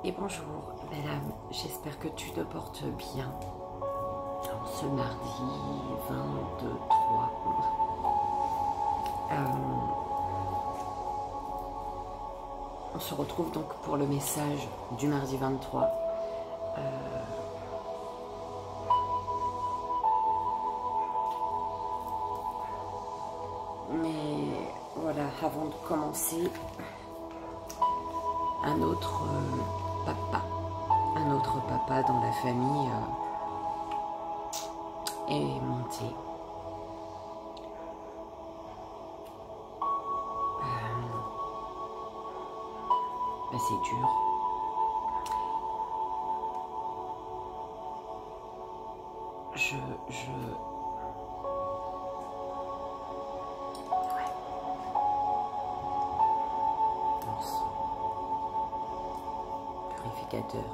Et bonjour, belle âme, j'espère que tu te portes bien. Alors, ce mardi 23. On se retrouve donc pour le message du mardi 23. Mais voilà, avant de commencer, un autre papa dans la famille est monté. C'est dur. Ouais. Purificateur.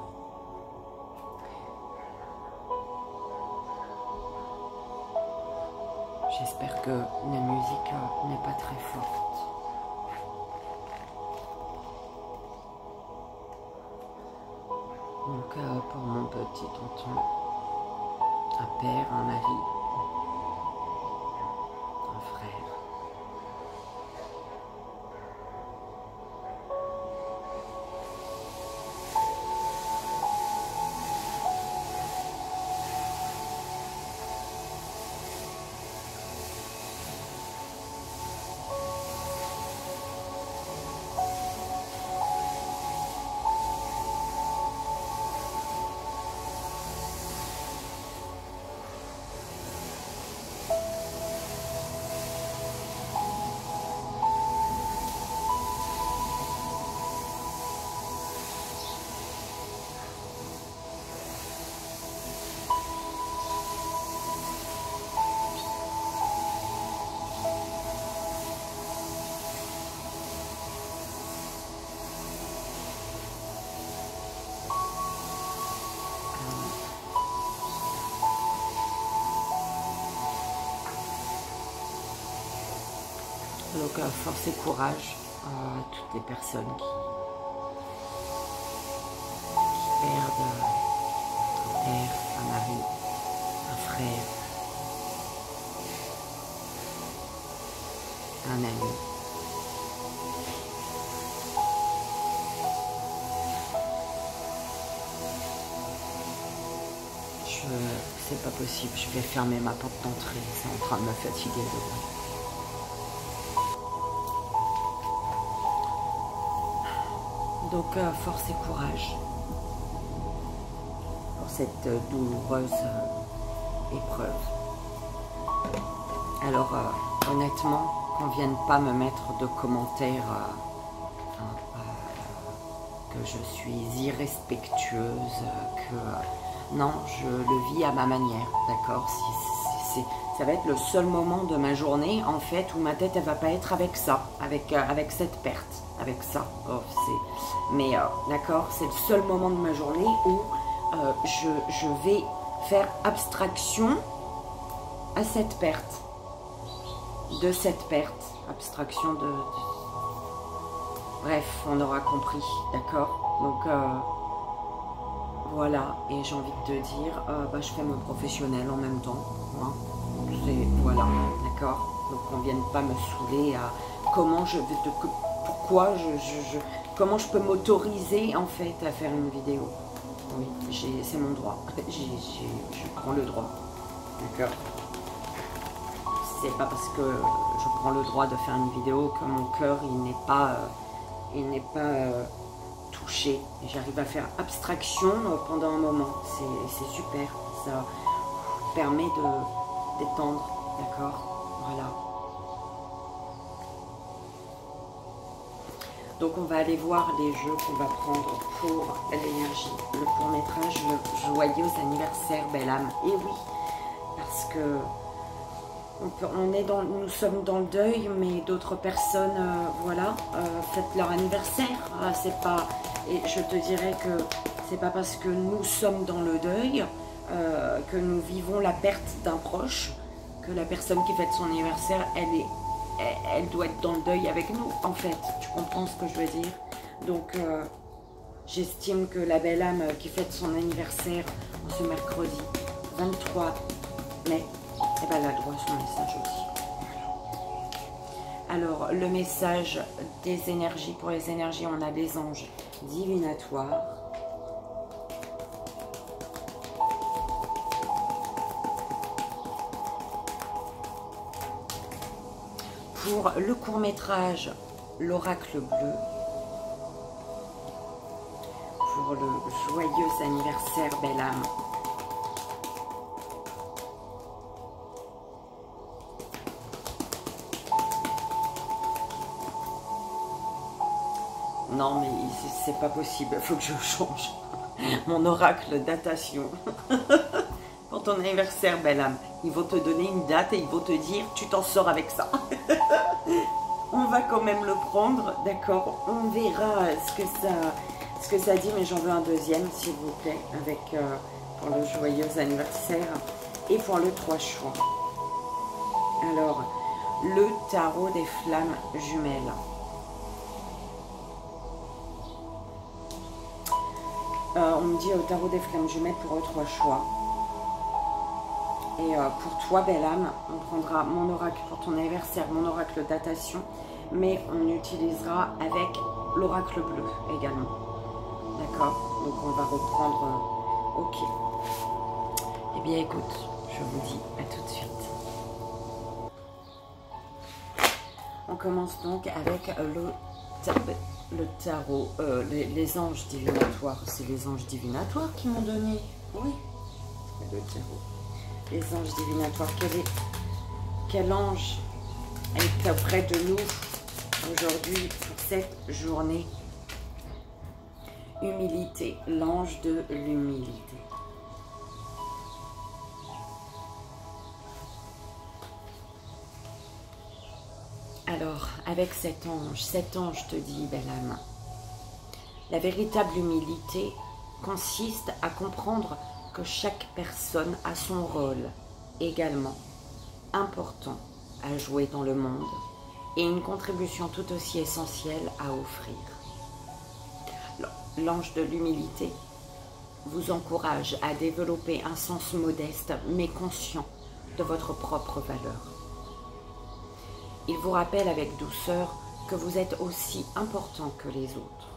J'espère que la musique n'est pas très forte. Donc pour mon petit tonton, un père, un mari, un frère. Donc force et courage à toutes les personnes qui perdent un père, un mari, un frère, un ami. C'est pas possible, je vais fermer ma porte d'entrée, c'est en train de me fatiguer de vrai. Donc force et courage pour cette douloureuse épreuve. Alors honnêtement, qu'on vienne pas me mettre de commentaires que je suis irrespectueuse, que non, je le vis à ma manière, d'accord. Ça va être le seul moment de ma journée en fait où ma tête elle va pas être avec ça, avec cette perte, avec ça. Mais d'accord, c'est le seul moment de ma journée où je vais faire abstraction à cette perte, de cette perte, abstraction de... Bref, on aura compris, d'accord. Donc voilà, et j'ai envie de te dire, je fais mon professionnel en même temps, hein. Voilà, d'accord. Donc on ne vienne pas me saouler à comment je vais te... Pourquoi comment je peux m'autoriser en fait à faire une vidéo. Oui, c'est mon droit. Je prends le droit. D'accord. C'est pas parce que je prends le droit de faire une vidéo que mon cœur il n'est pas touché. J'arrive à faire abstraction pendant un moment. C'est super. Ça permet de détendre. D'accord. Voilà. Donc on va aller voir les jeux qu'on va prendre pour l'énergie. Le court-métrage Joyeux anniversaire, belle âme. Et oui, parce que nous sommes dans le deuil, mais d'autres personnes, voilà, fêtent leur anniversaire. C'est pas, et je te dirais que c'est pas parce que nous sommes dans le deuil que nous vivons la perte d'un proche que la personne qui fête son anniversaire, elle doit être dans le deuil avec nous, en fait. Tu comprends ce que je veux dire? Donc, J'estime que la belle âme qui fête son anniversaire en ce mercredi 23 mai, eh ben, elle a droit à son message aussi. Alors, le message des énergies, pour les énergies, on a des anges divinatoires. Pour le court-métrage, l'oracle bleu. Pour le joyeux anniversaire, belle âme. Non, mais c'est pas possible, il faut que je change mon oracle datation. Pour ton anniversaire, belle âme, ils vont te donner une date et ils vont te dire tu t'en sors avec ça. On va quand même le prendre, d'accord? On verra ce que ça dit, mais j'en veux un deuxième, s'il vous plaît, avec pour le joyeux anniversaire et pour le 3 choix. Alors, le tarot des flammes jumelles. On me dit au tarot des flammes jumelles pour 3 choix. Et pour toi, belle âme, on prendra mon oracle pour ton anniversaire, mon oracle datation, mais on utilisera avec l'oracle bleu également. D'accord? Donc on va reprendre. Ok. Eh bien écoute, je vous dis à tout de suite. On commence donc avec le tarot, les anges divinatoires. C'est les anges divinatoires qui m'ont donné. Oui, le tarot. Les anges divinatoires. Quel ange est auprès de nous aujourd'hui pour cette journée? Humilité, l'ange de l'humilité. Alors, avec cet ange te dit, belle âme, la véritable humilité consiste à comprendre que chaque personne a son rôle également important à jouer dans le monde et une contribution tout aussi essentielle à offrir. L'ange de l'humilité vous encourage à développer un sens modeste mais conscient de votre propre valeur. Il vous rappelle avec douceur que vous êtes aussi important que les autres.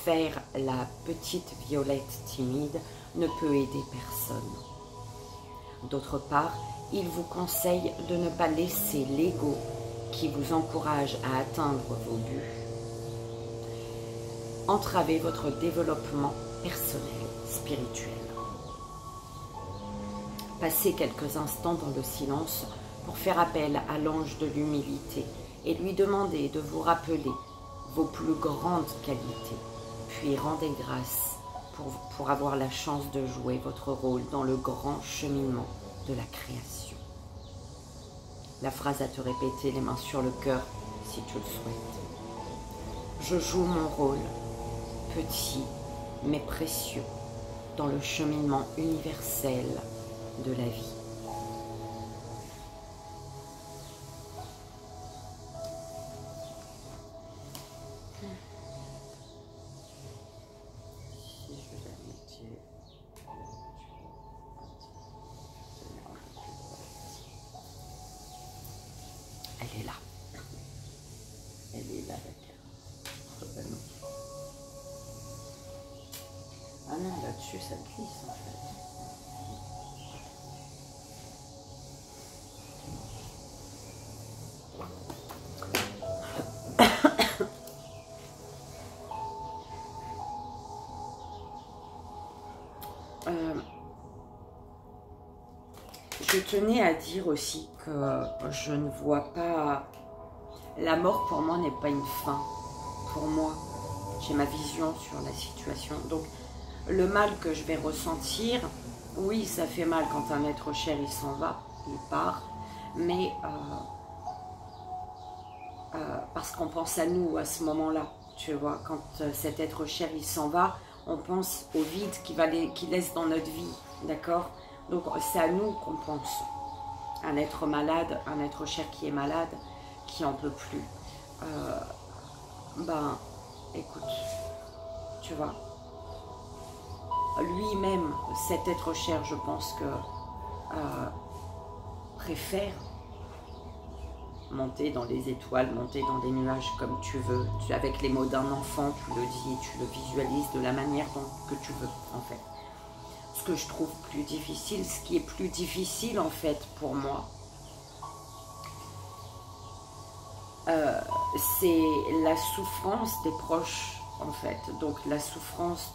Faire la petite violette timide ne peut aider personne. D'autre part, il vous conseille de ne pas laisser l'ego qui vous encourage à atteindre vos buts entraver votre développement personnel, spirituel. Passez quelques instants dans le silence pour faire appel à l'ange de l'humilité et lui demander de vous rappeler vos plus grandes qualités, puis rendez grâce pour avoir la chance de jouer votre rôle dans le grand cheminement de la création. La phrase à te répéter, les mains sur le cœur, si tu le souhaites. Je joue mon rôle, petit mais précieux, dans le cheminement universel de la vie. Elle est là. Elle est là, d'accord. Ah non, là-dessus, ça glisse en fait. Je tenais à dire aussi que je ne vois pas... La mort pour moi n'est pas une fin. Pour moi, j'ai ma vision sur la situation. Donc, le mal que je vais ressentir, oui, ça fait mal quand un être cher, il s'en va, il part. Mais parce qu'on pense à nous à ce moment-là, tu vois. Quand cet être cher, il s'en va, on pense au vide qu'il laisse dans notre vie, d'accord? Donc, c'est à nous qu'on pense. Un être malade, un être cher qui est malade, qui en peut plus. Ben, écoute, tu vois. Lui-même, cet être cher, je pense que préfère monter dans les étoiles, monter dans des nuages comme tu veux. Avec les mots d'un enfant, tu le dis, tu le visualises de la manière que tu veux, en fait. Ce que je trouve plus difficile, ce qui est plus difficile, en fait, pour moi, c'est la souffrance des proches, en fait. Donc, la souffrance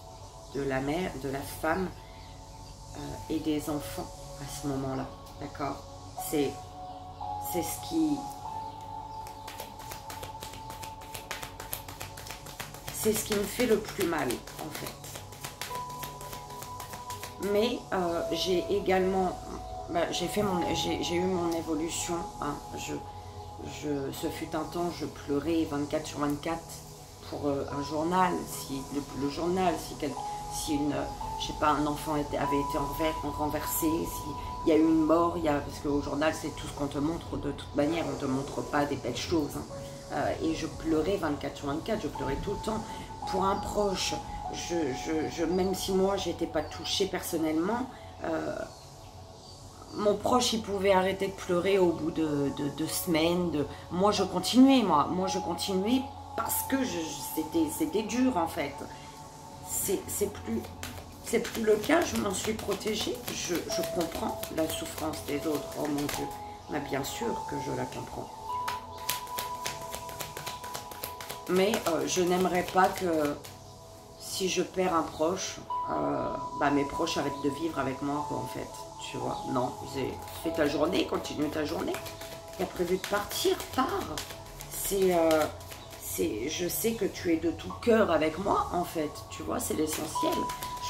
de la mère, de la femme et des enfants à ce moment-là, d'accord? C'est ce qui... C'est ce qui me fait le plus mal, en fait. Mais j'ai également... j'ai eu mon évolution. Hein. Ce fut un temps, je pleurais 24 sur 24 pour un journal. Si le journal, si je sais pas, un enfant avait été renversé, s'il y a eu une mort, parce qu'au journal, c'est tout ce qu'on te montre de toute manière. On ne te montre pas des belles choses. Hein. Et je pleurais 24 sur 24, je pleurais tout le temps pour un proche. Même si moi j'étais pas touchée personnellement, mon proche il pouvait arrêter de pleurer au bout de 2 semaines. Moi je continuais, je continuais parce que c'était dur en fait. C'est plus le cas, je m'en suis protégée. Je comprends la souffrance des autres, oh mon Dieu, mais bien sûr que je la comprends. Mais je n'aimerais pas que si je perds un proche, mes proches arrêtent de vivre avec moi, quoi, en fait. Tu vois, non, fais ta journée, continue ta journée. Tu as prévu de partir, pars. Je sais que tu es de tout cœur avec moi, en fait. Tu vois, c'est l'essentiel.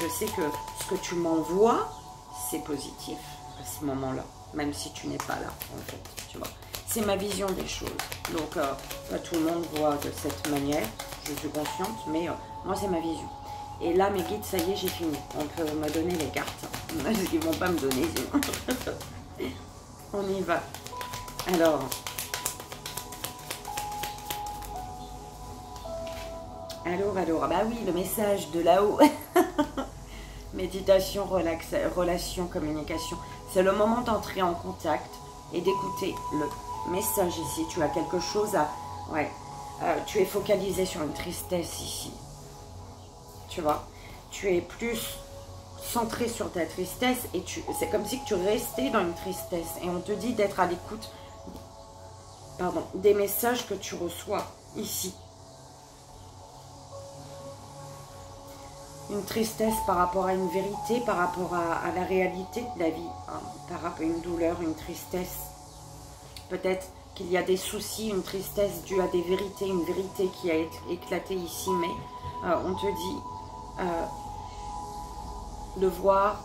Je sais que ce que tu m'envoies, c'est positif à ce moment-là, même si tu n'es pas là, en fait, tu vois. C'est ma vision des choses. Donc, pas tout le monde voit de cette manière. Je suis consciente, mais moi, c'est ma vision. Et là, mes guides, ça y est, j'ai fini. On peut me donner les cartes. Ils ne vont pas me donner, sinon. On y va. Alors. Bah oui, le message de là-haut. Méditation, relation, communication. C'est le moment d'entrer en contact et d'écouter le message ici. Tu as quelque chose à... Ouais. Tu es focalisé sur une tristesse ici. Tu vois, tu es plus centré sur ta tristesse et c'est comme si tu restais dans une tristesse et on te dit d'être à l'écoute des messages que tu reçois ici. Une tristesse par rapport à une vérité, par rapport à la réalité de la vie, hein, par rapport à une douleur, une tristesse. Peut-être qu'il y a des soucis, une tristesse due à des vérités, une vérité qui a éclaté ici, mais on te dit de voir,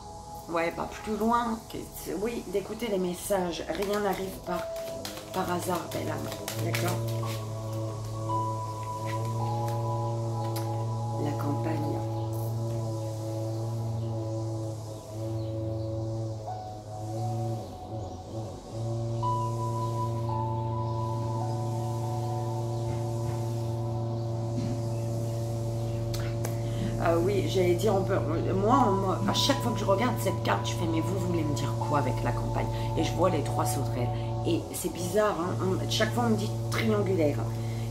plus loin, oui, d'écouter les messages. Rien n'arrive par hasard, belle âme, d'accord? La campagne. Oui, j'allais dire, moi, à chaque fois que je regarde cette carte, je fais, mais vous voulez me dire quoi avec la campagne? Et je vois les 3 sauterelles. Et c'est bizarre, hein, chaque fois on me dit triangulaire.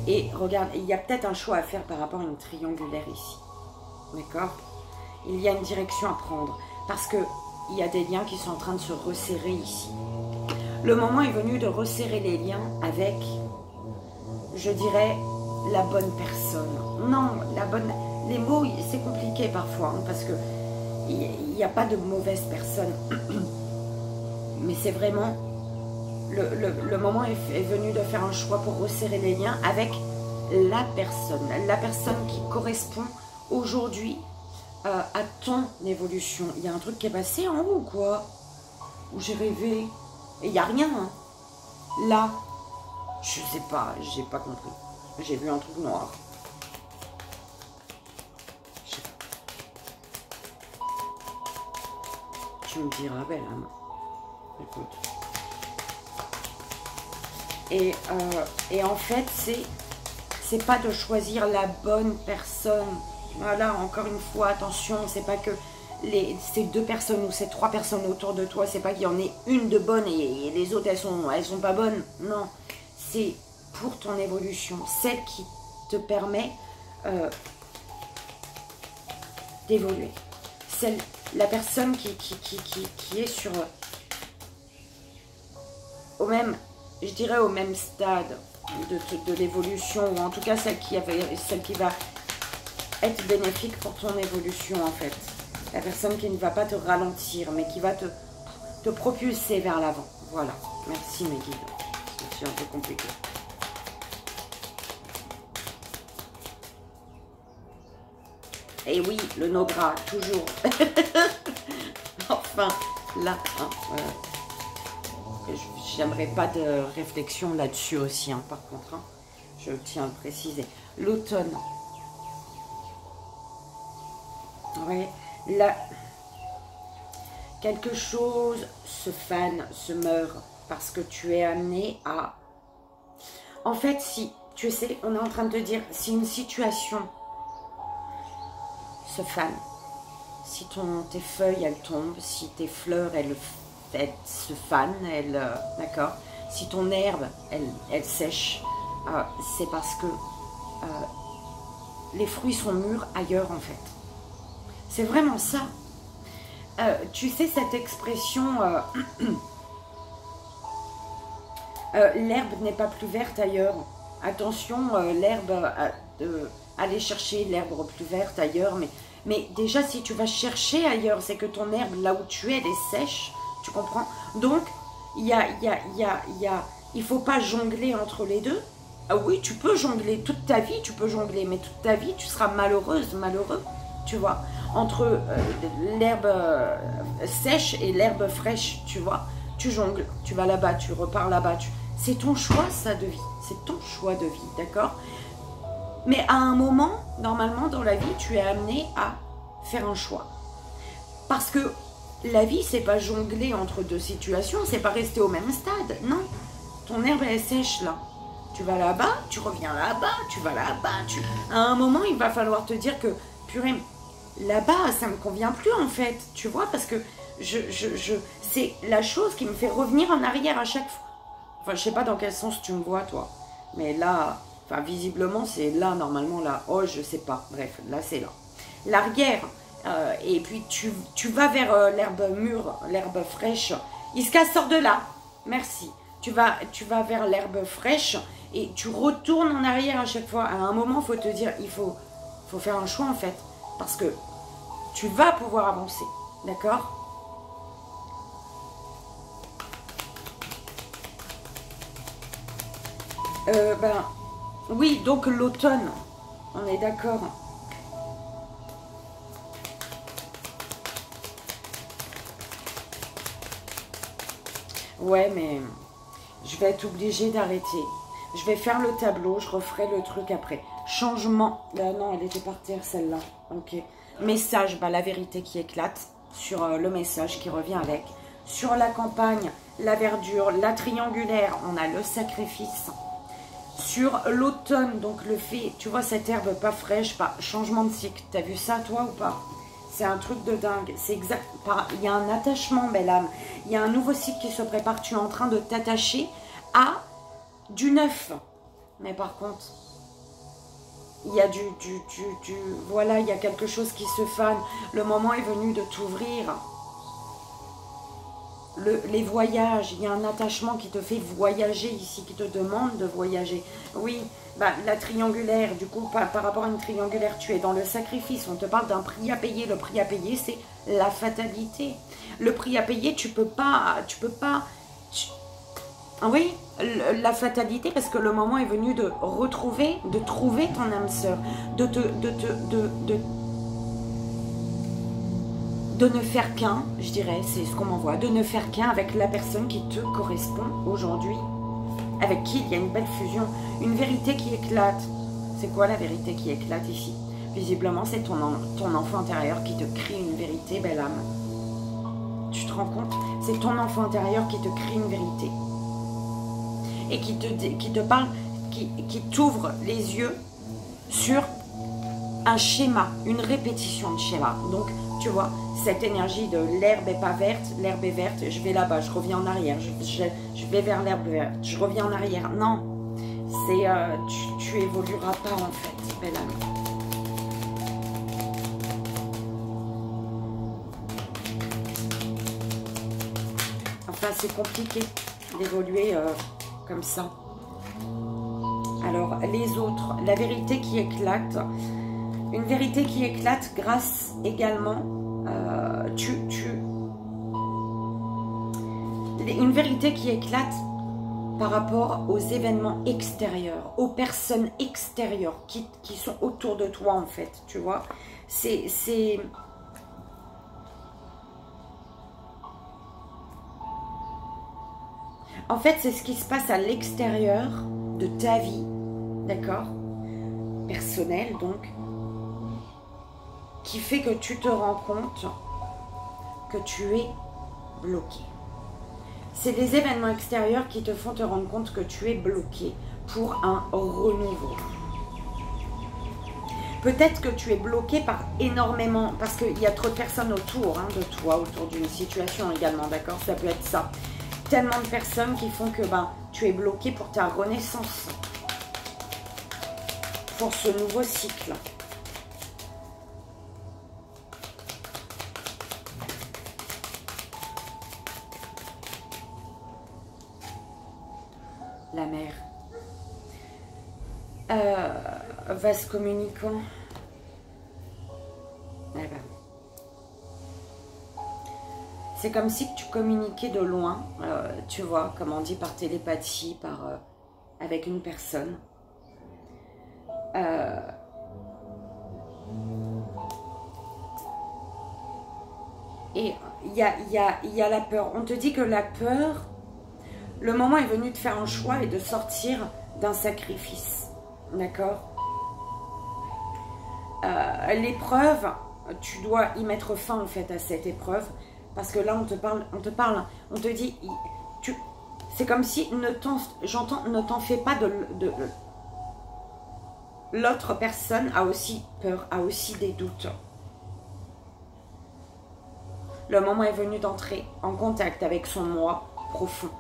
Et regarde, il y a peut-être un choix à faire par rapport à une triangulaire ici. D'accord? Il y a une direction à prendre. Parce qu'il y a des liens qui sont en train de se resserrer ici. Le moment est venu de resserrer les liens avec, je dirais, la bonne personne. Non, la bonne... Les mots, c'est compliqué parfois, hein, parce que il n'y a pas de mauvaise personne. Mais c'est vraiment... Le moment est venu de faire un choix pour resserrer les liens avec la personne qui correspond aujourd'hui à ton évolution. Il y a un truc qui est passé en haut ou quoi? Où j'ai rêvé. Et il n'y a rien. Hein. Là, je sais pas, j'ai pas compris. J'ai vu un truc noir. Tu me diras, belle âme. Écoute. Et en fait, c'est pas de choisir la bonne personne Voilà, encore une fois, attention, c'est pas que ces 2 personnes ou ces 3 personnes autour de toi, c'est pas qu'il y en ait une de bonne et les autres, elles sont pas bonnes. Non, c'est pour ton évolution, celle qui te permet d'évoluer. La personne qui est sur je dirais au même stade de l'évolution, ou en tout cas celle qui va être bénéfique pour ton évolution en fait. La personne qui ne va pas te ralentir, mais qui va te propulser vers l'avant. Voilà. Merci mes guides. C'est un peu compliqué. Et oui, le Nogra, toujours. Enfin, là, hein, j'aimerais pas de réflexion là-dessus aussi, hein, par contre. Hein, je tiens à le préciser. L'automne. Oui, là, quelque chose se fane, se meurt, parce que tu es amené à... En fait, si, tu sais, on est en train de te dire, si une situation se fane, si tes feuilles, elles tombent, si tes fleurs, elles se fanent, d'accord, si ton herbe, elle sèche, c'est parce que les fruits sont mûrs ailleurs, en fait. C'est vraiment ça. Tu sais, cette expression, l'herbe n'est pas plus verte ailleurs. Attention, l'herbe, aller chercher l'herbe plus verte ailleurs. Mais déjà, si tu vas chercher ailleurs, c'est que ton herbe, là où tu es, elle est sèche. Tu comprends? Donc, il ne faut pas jongler entre les deux. Ah oui, tu peux jongler toute ta vie, tu peux jongler, mais toute ta vie, tu seras malheureuse, malheureux, tu vois, entre l'herbe sèche et l'herbe fraîche, tu vois. Tu jongles, tu vas là-bas, tu repars là-bas. C'est ton choix, ça, de vie. C'est ton choix de vie, d'accord? Mais à un moment, normalement, dans la vie, tu es amené à faire un choix. Parce que la vie, c'est pas jongler entre 2 situations, c'est pas rester au même stade, non. Ton herbe, elle est sèche, là. Tu vas là-bas, tu reviens là-bas, tu vas là-bas. À un moment, il va falloir te dire que, purée, là-bas, ça me convient plus, en fait. Tu vois, parce que c'est la chose qui me fait revenir en arrière à chaque fois. Enfin, je sais pas dans quel sens tu me vois, toi. Mais là, enfin, visiblement, c'est là, normalement, là. Oh, je sais pas. Bref, là, c'est là. L'arrière, et puis tu vas vers l'herbe mûre, l'herbe fraîche. Iska, sort de là. Merci. Tu vas vers l'herbe fraîche et tu retournes en arrière à chaque fois. À un moment, il faut te dire, il faut faire un choix, en fait. Parce que tu vas pouvoir avancer. D'accord ? Oui, donc l'automne, on est d'accord. Ouais, mais je vais être obligée d'arrêter. Je vais faire le tableau, je referai le truc après. Changement. Bah non, elle était par terre celle-là. Ok. Message, bah la vérité qui éclate sur le message qui revient avec. Sur la campagne, la verdure, la triangulaire, on a le sacrifice. Sur l'automne, donc le fait, tu vois cette herbe pas fraîche, pas changement de cycle. T'as vu ça toi ou pas? C'est un truc de dingue. C'est exact. Il y a un attachement, belle âme. Il y a un nouveau cycle qui se prépare. Tu es en train de t'attacher à du neuf. Mais par contre, il y a voilà, il y a quelque chose qui se fane. Le moment est venu de t'ouvrir. Les voyages, il y a un attachement qui te fait voyager ici, qui te demande de voyager. Oui, bah, la triangulaire, du coup, par rapport à une triangulaire, tu es dans le sacrifice. On te parle d'un prix à payer. Le prix à payer, c'est la fatalité. Le prix à payer, tu peux pas... Oui, la fatalité, parce que le moment est venu de retrouver, de trouver ton âme sœur, de ne faire qu'un, je dirais, c'est ce qu'on m'envoie, de ne faire qu'un avec la personne qui te correspond aujourd'hui, avec qui il y a une belle fusion, une vérité qui éclate. C'est quoi la vérité qui éclate ici? Visiblement, c'est ton enfant intérieur qui te crée une vérité, belle âme. Tu te rends compte? C'est ton enfant intérieur qui te crée une vérité. Et qui te parle, qui t'ouvre les yeux sur un schéma, une répétition de schéma. Donc, tu vois, cette énergie de l'herbe est pas verte, l'herbe est verte, je vais là-bas, je reviens en arrière, je vais vers l'herbe verte, je reviens en arrière. Non, c'est tu évolueras pas en fait, belle amie. Enfin, c'est compliqué d'évoluer comme ça. Alors, les autres, la vérité qui éclate. Une vérité qui éclate grâce également, une vérité qui éclate par rapport aux événements extérieurs, aux personnes extérieures qui sont autour de toi en fait, tu vois. C'est en fait, c'est ce qui se passe à l'extérieur de ta vie, d'accord, personnelle donc, qui fait que tu te rends compte que tu es bloqué. C'est les événements extérieurs qui te font te rendre compte que tu es bloqué pour un renouveau. Peut-être que tu es bloqué par énormément, parce qu'il y a trop de personnes autour de toi, autour d'une situation également, d'accord? Ça peut être ça. Tellement de personnes qui font que tu es bloqué pour ta renaissance, pour ce nouveau cycle. La mer. Vase communicant. Eh ben. C'est comme si tu communiquais de loin, tu vois, comme on dit par télépathie, avec une personne. Et il y a la peur. On te dit que la peur, le moment est venu de faire un choix et de sortir d'un sacrifice. D'accord? L'épreuve, tu dois y mettre fin en fait à cette épreuve. Parce que là, on te dit, c'est comme si, ne t'en fais pas l'autre personne a aussi peur, a aussi des doutes. Le moment est venu d'entrer en contact avec son moi profond.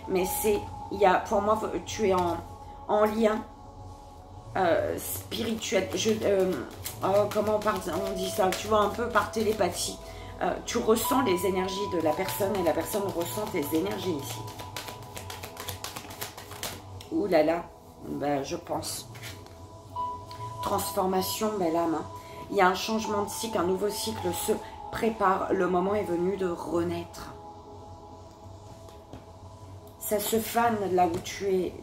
Mais pour moi, tu es en lien spirituel. Comment on dit ça? Tu vois, un peu par télépathie. Tu ressens les énergies de la personne et la personne ressent tes énergies ici. Ouh là là, je pense. Transformation, belle âme. Il y a un changement de cycle, un nouveau cycle se prépare. Le moment est venu de renaître. Ça se fane là où tu es.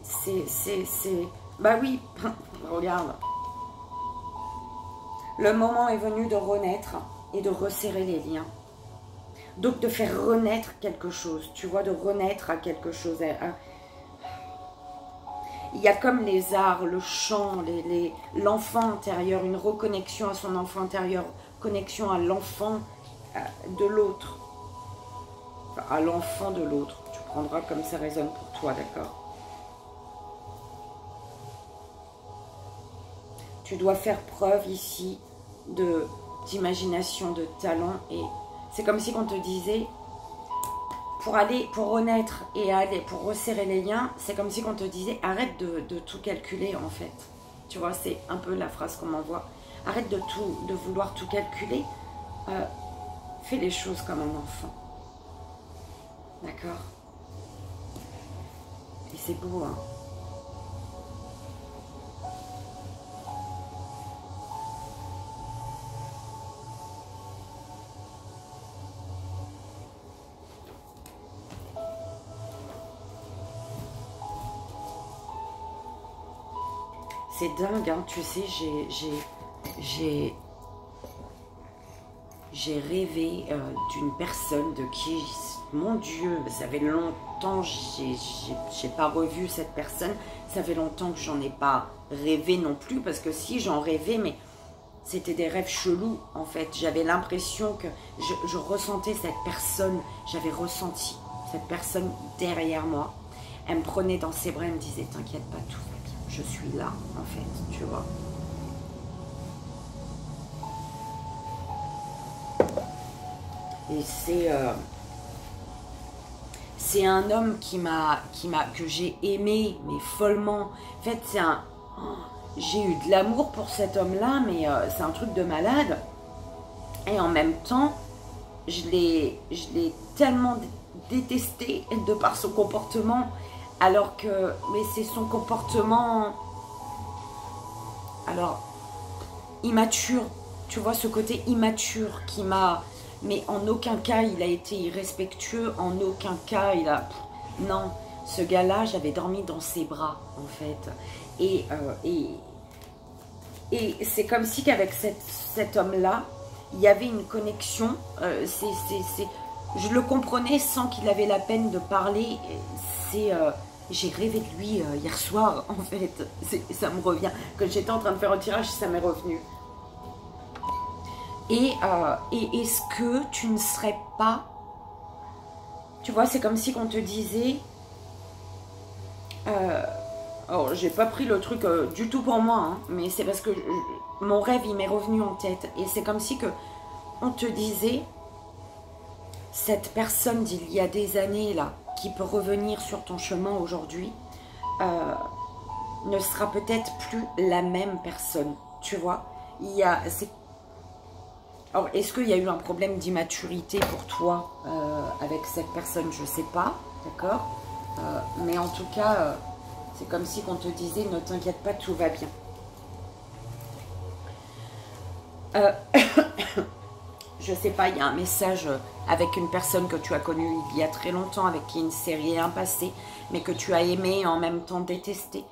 Bah oui, regarde. Le moment est venu de renaître et de resserrer les liens. Donc de faire renaître quelque chose, tu vois, de renaître à quelque chose. Il y a comme les arts, le chant, l'enfant intérieur, une reconnexion à son enfant intérieur, connexion à l'enfant de l'autre, enfin, à l'enfant de l'autre. Tu prendras comme ça résonne pour toi, d'accord? Tu dois faire preuve ici d'imagination, de talent, et c'est comme si on te disait, pour renaître et pour resserrer les liens, c'est comme si on te disait, arrête de tout calculer en fait. Tu vois, c'est un peu la phrase qu'on m'envoie. Arrête de vouloir tout calculer. Fais les choses comme un enfant. D'accord? Et c'est beau, hein? C'est dingue, hein, tu sais, j'ai rêvé d'une personne de qui, mon Dieu, ça fait longtemps, j'ai pas revu cette personne, ça fait longtemps que j'en ai pas rêvé non plus, parce que si j'en rêvais, mais c'était des rêves chelous en fait, j'avais l'impression que je ressentais cette personne, j'avais ressenti cette personne derrière moi, elle me prenait dans ses bras, elle me disait, t'inquiète pas, tout va bien, je suis là en fait, tu vois. Et c'est un homme que j'ai aimé, mais follement. En fait, j'ai eu de l'amour pour cet homme-là, mais c'est un truc de malade. Et en même temps, je l'ai tellement détesté de par son comportement, alors que, mais c'est son comportement, alors, immature, tu vois, ce côté immature qui m'a, mais en aucun cas il a été irrespectueux, en aucun cas il a, non, ce gars-là, j'avais dormi dans ses bras, en fait, et c'est comme si qu'avec cet homme-là, il y avait une connexion, je le comprenais sans qu'il avait la peine de parler. J'ai rêvé de lui hier soir, en fait. Ça me revient. Quand j'étais en train de faire un tirage, ça m'est revenu. Et est-ce que tu ne serais pas... Tu vois, c'est comme si on te disait... alors, j'ai pas pris le truc du tout pour moi, hein, mais c'est parce que mon rêve, il m'est revenu en tête. Et c'est comme si on te disait... Cette personne d'il y a des années, là, qui peut revenir sur ton chemin aujourd'hui, ne sera peut-être plus la même personne, tu vois. Alors, est-ce qu'il y a eu un problème d'immaturité pour toi avec cette personne? Je ne sais pas, d'accord, mais en tout cas, c'est comme si on te disait, ne t'inquiète pas, tout va bien. Je sais pas, il y a un message avec une personne que tu as connue il y a très longtemps, avec qui une série est un passé, mais que tu as aimé et en même temps détesté.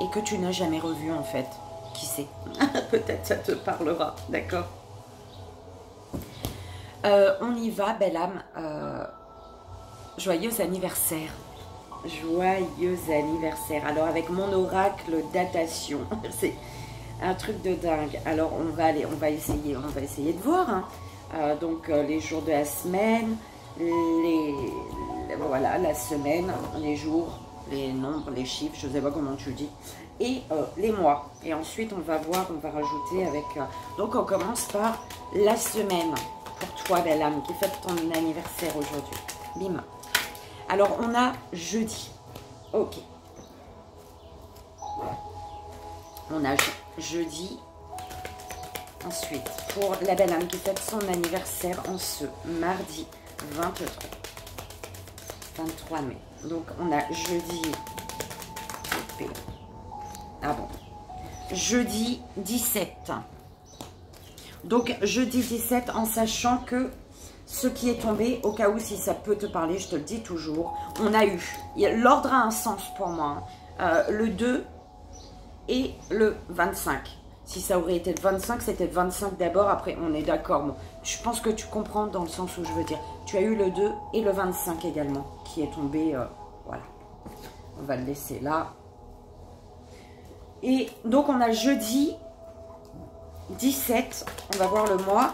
Et que tu n'as jamais revu en fait. Qui sait? Peut-être ça te parlera, d'accord. On y va, belle âme. Joyeux anniversaire. Joyeux anniversaire. Alors avec mon oracle datation, c'est un truc de dingue. Alors on va essayer de voir. Hein. Donc les jours de la semaine, voilà, la semaine, les jours, les nombres, les chiffres, je ne sais pas comment tu dis, et les mois. Et ensuite on va voir, on va rajouter avec. Donc on commence par la semaine pour toi, belle âme, qui fête ton anniversaire aujourd'hui. Bim. Alors, on a jeudi. Ok. On a jeudi. Ensuite, pour la belle âme qui fête son anniversaire en ce mardi 23 mai. Donc, on a jeudi. Ah bon. Jeudi 17. Donc, jeudi 17, en sachant que ce qui est tombé, au cas où si ça peut te parler, je te le dis toujours, on a eu, l'ordre a un sens pour moi, hein, le 2 et le 25. Si ça aurait été le 25, c'était le 25 d'abord, après on est d'accord. Bon, je pense que tu comprends dans le sens où je veux dire. Tu as eu le 2 et le 25 également, qui est tombé, voilà. On va le laisser là. Et donc on a jeudi 17, on va voir le mois.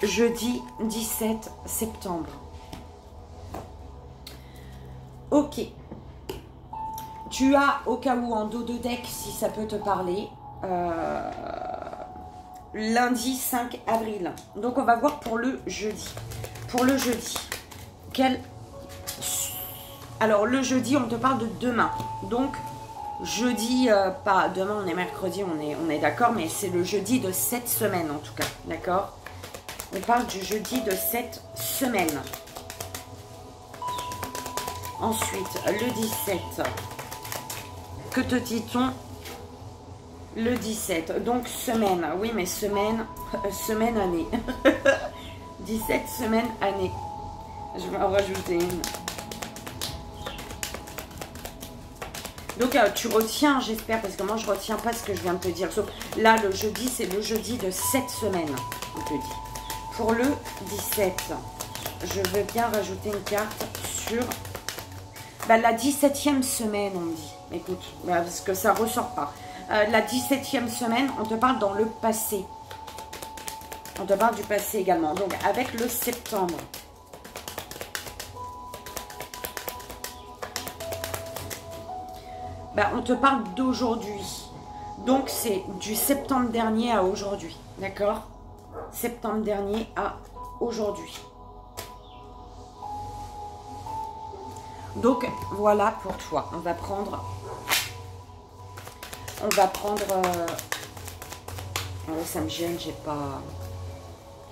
Jeudi 17 septembre. Ok. Tu as, au cas où, en dos de deck, si ça peut te parler, lundi 5 avril. Donc, on va voir pour le jeudi. Pour le jeudi. Alors, le jeudi, on te parle de demain. Donc, jeudi, pas demain, on est mercredi, on est d'accord, mais c'est le jeudi de cette semaine, en tout cas. D'accord ? On parle du jeudi de cette semaine. Ensuite, le 17. Que te dit-on? Le 17. Donc, semaine. Oui, mais semaine, semaine, année. 17 semaines, année. Je vais en rajouter une. Donc, tu retiens, j'espère, parce que moi, je ne retiens pas ce que je viens de te dire. Sauf là, le jeudi, c'est le jeudi de cette semaine, on te dit. Pour le 17, je veux bien rajouter une carte sur la 17e semaine, on me dit. Écoute, parce que ça ne ressort pas. La 17e semaine, on te parle dans le passé. On te parle du passé également. Donc, avec le septembre. On te parle d'aujourd'hui. Donc c'est du septembre dernier à aujourd'hui, d'accord? Septembre dernier à aujourd'hui. Donc voilà pour toi. On va prendre... Oh, ça me gêne, j'ai pas...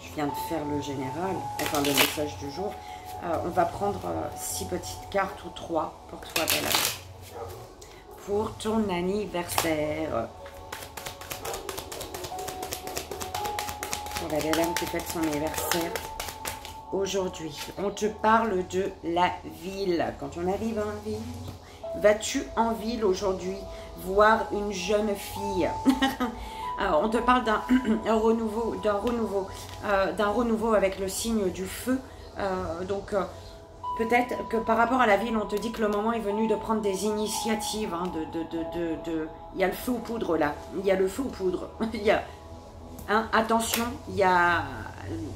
Je viens de faire le général, enfin le message du jour. On va prendre 6 petites cartes ou 3 pour toi, belle âme. Pour ton anniversaire. Pour la belle âme qui fête son anniversaire aujourd'hui. On te parle de la ville. Quand on arrive en ville, vas-tu en ville aujourd'hui voir une jeune fille? Alors, on te parle d'un renouveau avec le signe du feu. Donc, peut-être que par rapport à la ville, on te dit que le moment est venu de prendre des initiatives. Hein, Il y a le feu aux poudres là. Il y a le feu aux poudres. Il y a, hein, attention, il y a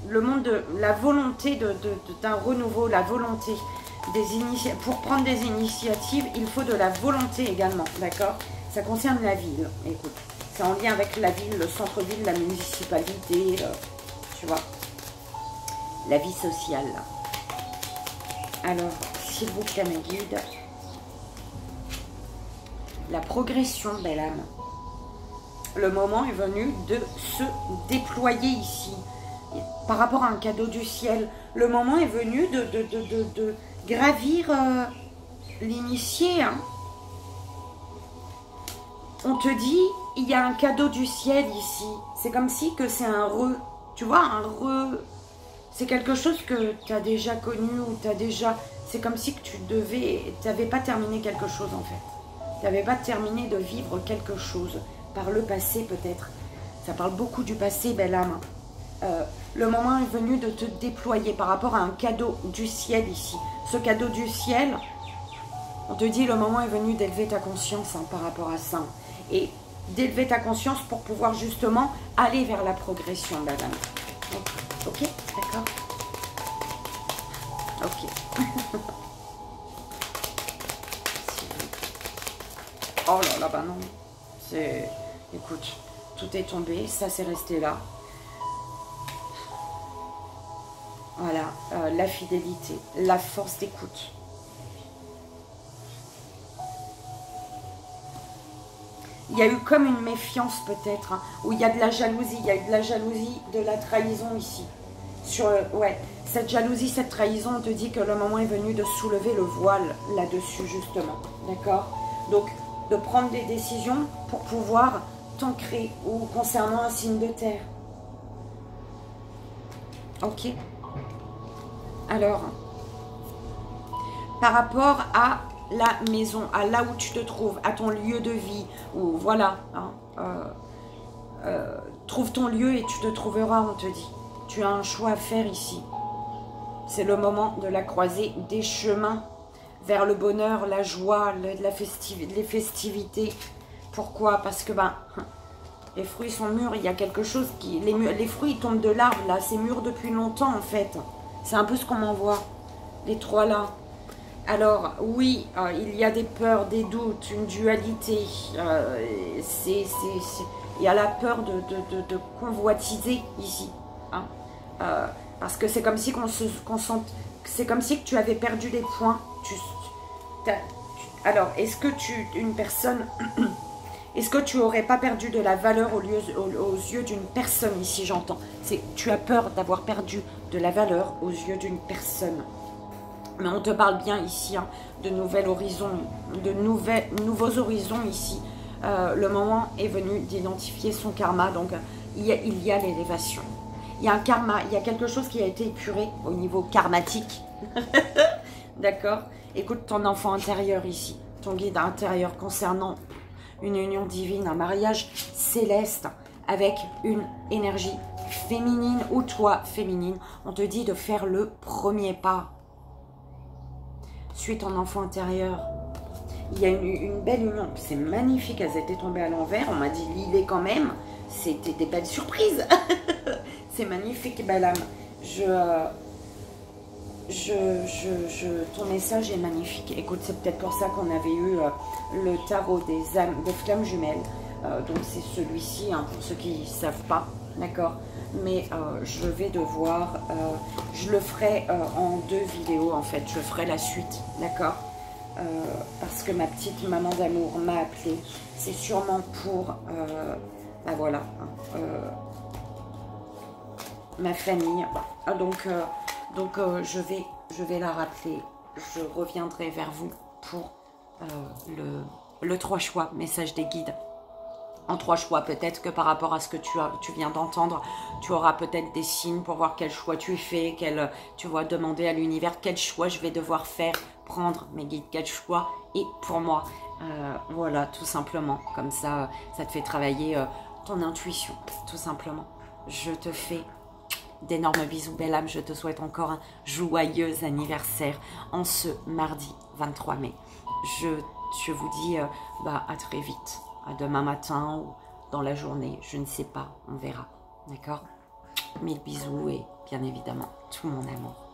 le monde de la volonté d'un renouveau, la volonté des initiatives. Pour prendre des initiatives, il faut de la volonté également, d'accord? Ça concerne la ville. Écoute, c'est en lien avec la ville, le centre-ville, la municipalité, tu vois, la vie sociale. Alors, s'il vous plaît, mes guides, la progression, belle âme. Le moment est venu de se déployer ici. Par rapport à un cadeau du ciel, le moment est venu de gravir l'initié. Hein. On te dit, il y a un cadeau du ciel ici. C'est comme si que c'est un tu vois, un c'est quelque chose que tu as déjà connu ou tu as déjà... C'est comme si que tu n'avais pas terminé quelque chose en fait. Tu n'avais pas terminé de vivre quelque chose. Par le passé peut-être. Ça parle beaucoup du passé, belle âme. Le moment est venu de te déployer par rapport à un cadeau du ciel ici. Ce cadeau du ciel, on te dit le moment est venu d'élever ta conscience hein, par rapport à ça. Et d'élever ta conscience pour pouvoir justement aller vers la progression, belle âme. Ok, d'accord. Ok. Oh là là, bah non. C'est... Écoute, tout est tombé, ça c'est resté là. Voilà, la fidélité, la force d'écoute. Il y a eu comme une méfiance peut-être, hein, où il y a de la jalousie, il y a eu de la jalousie, de la trahison ici. Ouais, cette jalousie, cette trahison, on te dit que le moment est venu de soulever le voile là-dessus justement, d'accord? Donc, de prendre des décisions pour pouvoir t'ancrer ou concernant un signe de terre. Ok. Alors, par rapport à la maison, à là où tu te trouves, à ton lieu de vie, ou voilà, hein, trouve ton lieu et tu te trouveras, on te dit. Tu as un choix à faire ici. C'est le moment de la croisée des chemins vers le bonheur, la joie, les festivités. Pourquoi? Parce que ben, les fruits sont mûrs, il y a quelque chose qui... Les fruits tombent de l'arbre, là, c'est mûr depuis longtemps en fait. C'est un peu ce qu'on m'envoie, les trois là. Alors, oui, il y a des peurs, des doutes, une dualité. Il y a la peur de convoitiser ici. Hein. Parce que c'est comme si c'est comme si que tu avais perdu des points. Alors, est-ce que une personne... Est-ce que tu n'aurais pas perdu de la valeur aux yeux d'une personne ici, j'entends? Tu as peur d'avoir perdu de la valeur aux yeux d'une personne. Mais on te parle bien ici hein, de nouveaux horizons, nouveaux horizons ici. Le moment est venu d'identifier son karma. Donc, il y a l'élévation. Il y a un karma, il y a quelque chose qui a été épuré au niveau karmatique. D'accord? Écoute ton enfant intérieur ici, ton guide intérieur concernant une union divine, un mariage céleste avec une énergie féminine ou toi féminine. On te dit de faire le premier pas. Suis ton enfant intérieur. Il y a une belle union. C'est magnifique, elles étaient tombées à l'envers. On m'a dit lis-les quand même. C'était des belles surprises. C'est magnifique, belle âme. Ton message est magnifique. Écoute, c'est peut-être pour ça qu'on avait eu le tarot des âmes, des flammes jumelles. Donc c'est celui-ci, hein, pour ceux qui ne savent pas, d'accord. Mais je vais devoir, je le ferai en 2 vidéos en fait, je ferai la suite, d'accord. Parce que ma petite maman d'amour m'a appelé, c'est sûrement pour, bah voilà, ma famille. Donc je vais la rappeler, je reviendrai vers vous pour le 3 choix, message des guides. En 3 choix, peut-être que par rapport à ce que tu viens d'entendre, tu auras peut-être des signes pour voir quel choix tu fais, tu vas demander à l'univers quel choix je vais devoir faire, prendre mes guides, quel choix est pour moi. Voilà, tout simplement. Comme ça, ça te fait travailler ton intuition, tout simplement. Je te fais d'énormes bisous, belle âme. Je te souhaite encore un joyeux anniversaire en ce mardi 23 mai. Je vous dis à très vite. À demain matin ou dans la journée, je ne sais pas, on verra, d'accord? 1000 bisous et bien évidemment tout mon amour.